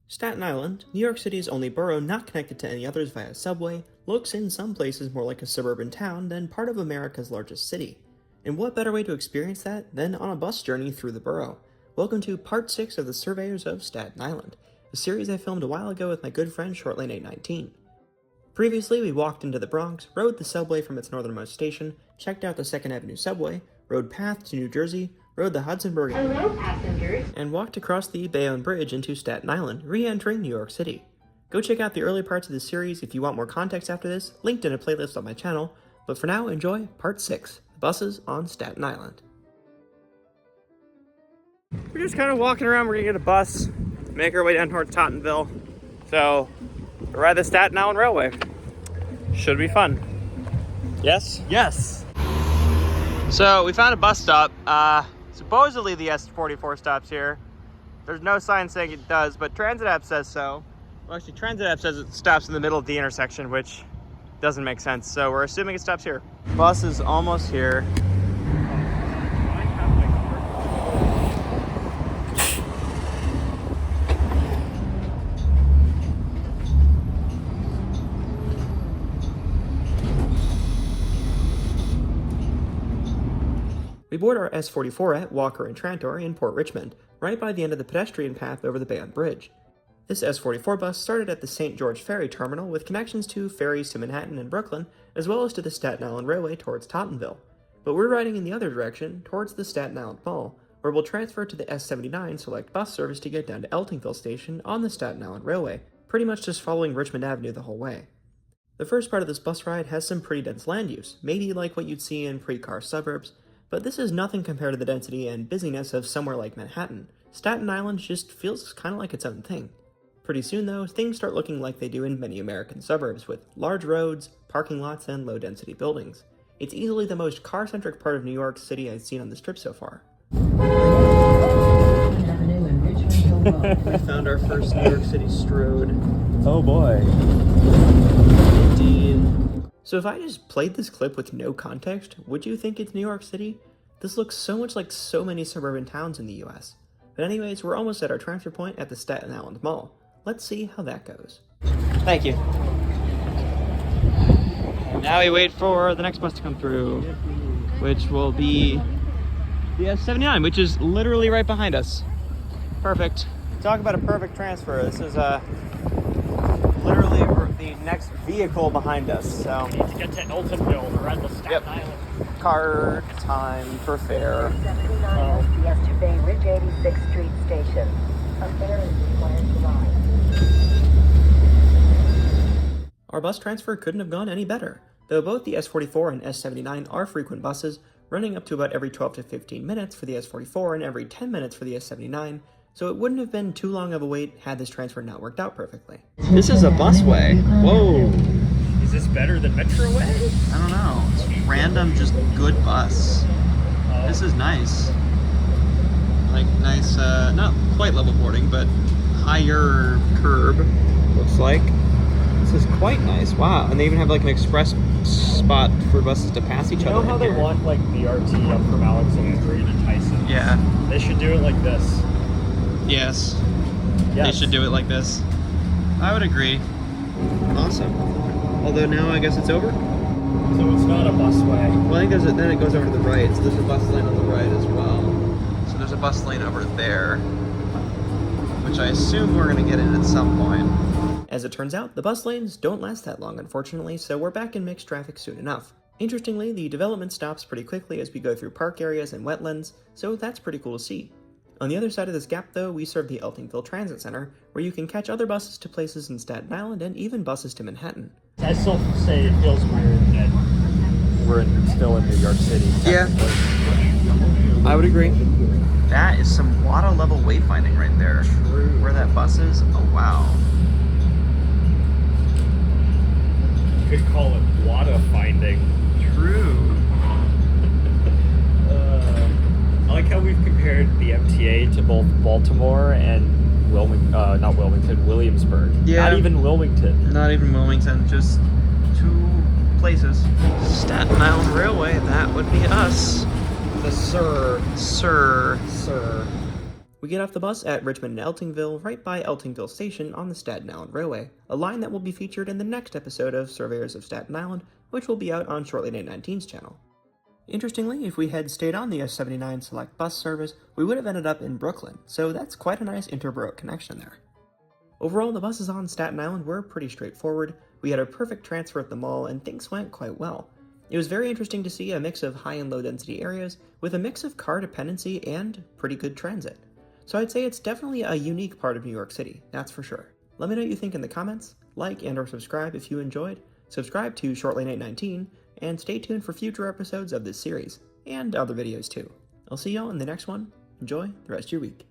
Staten Island, New York City's only borough not connected to any others via subway, looks in some places more like a suburban town than part of America's largest city. And what better way to experience that than on a bus journey through the borough? Welcome to Part 6 of the Surveyors of Staten Island, a series I filmed a while ago with my good friend Shortlane 819. Previously, we walked into the Bronx, rode the subway from its northernmost station, checked out the 2nd Avenue subway, rode Path to New Jersey, rode the Hudsonburg, Hello, passengers, and walked across the Bayonne Bridge into Staten Island, re-entering New York City. Go check out the early parts of this series if you want more context after this, linked in a playlist on my channel, but for now, enjoy Part 6, Buses on Staten Island. We're just kind of walking around, we're gonna get a bus, make our way down towards Tottenville, so we'll ride the Staten Island Railway. Should be fun. Yes? Yes! So we found a bus stop. Supposedly the S44 stops here. There's no sign saying it does, but Transit App says so. Well, actually, Transit App says it stops in the middle of the intersection, which doesn't make sense. So we're assuming it stops here. Bus is almost here. We board our S44 at Walker and Trantor in Port Richmond, right by the end of the pedestrian path over the Bayonne Bridge. This S44 bus started at the St. George Ferry Terminal with connections to ferries to Manhattan and Brooklyn, as well as to the Staten Island Railway towards Tottenville. But we're riding in the other direction, towards the Staten Island Mall, where we'll transfer to the S79 select bus service to get down to Eltingville Station on the Staten Island Railway, pretty much just following Richmond Avenue the whole way. The first part of this bus ride has some pretty dense land use, maybe like what you'd see in pre-car suburbs, but this is nothing compared to the density and busyness of somewhere like Manhattan. Staten Island just feels kind of like its own thing. Pretty soon though, things start looking like they do in many American suburbs, with large roads, parking lots, and low-density buildings. It's easily the most car-centric part of New York City I've seen on the Strip so far. We found our first New York City Strode. Oh boy. Indeed. So if I just played this clip with no context, would you think it's New York City? This looks so much like so many suburban towns in the US. But anyways, we're almost at our transfer point at the Staten Island Mall. Let's see how that goes. Thank you. Now we wait for the next bus to come through, which will be the S79, which is literally right behind us. Perfect. Talk about a perfect transfer. This is literally the next vehicle behind us. So We need to get to Eltonville to ride the Staten Island. Card time for fare. 79 yesterday, Ridge 86th Street Station. A fare is required to ride. Our bus transfer couldn't have gone any better, though both the S44 and S79 are frequent buses, running up to about every 12 to 15 minutes for the S44 and every 10 minutes for the S79, so it wouldn't have been too long of a wait had this transfer not worked out perfectly. This is a busway. Whoa. Is this better than Metroway? I don't know. It's random, just good bus. This is nice. Like nice, not quite level boarding, but higher curb, looks like. This is quite nice. Wow. And they even have like an express spot for buses to pass each other. You know how they here. want like BRT up from Alexandria to Tyson? Yeah. They should do it like this. Yes. Yes. They should do it like this. I would agree. Awesome. Although now I guess it's over. So it's not a busway. Well, I think then it goes over to the right, so there's a bus lane on the right as well. So there's a bus lane over there, which I assume we're going to get in at some point. As it turns out, the bus lanes don't last that long, unfortunately, so we're back in mixed traffic soon enough. Interestingly, the development stops pretty quickly as we go through park areas and wetlands, so that's pretty cool to see. On the other side of this gap, though, we serve the Eltingville Transit Center, where you can catch other buses to places in Staten Island and even buses to Manhattan. I still say it feels weird that we're still in New York City. Yeah. I would agree. That is some WADA level wayfinding right there. True. Where that bus is? Oh, wow. You could call it WADA finding. True. I like how we've compared the MTA to both Baltimore and Williamsburg. Yeah. Not even Wilmington. Not even Wilmington, just two places. Staten Island Railway, that would be us. The Sir. Sir. We get off the bus at Richmond and Eltingville, right by Eltingville Station on the Staten Island Railway, a line that will be featured in the next episode of Surveyors of Staten Island, which will be out on Shortly 819's channel. Interestingly, if we had stayed on the S79 Select bus service, we would have ended up in Brooklyn, so that's quite a nice interborough connection there. Overall, the buses on Staten Island were pretty straightforward. We had a perfect transfer at the mall, and things went quite well. It was very interesting to see a mix of high and low density areas with a mix of car dependency and pretty good transit. So I'd say it's definitely a unique part of New York City, that's for sure. Let me know what you think in the comments, like and or subscribe if you enjoyed, subscribe to Shortly 819, and stay tuned for future episodes of this series, and other videos too. I'll see y'all in the next one. Enjoy the rest of your week.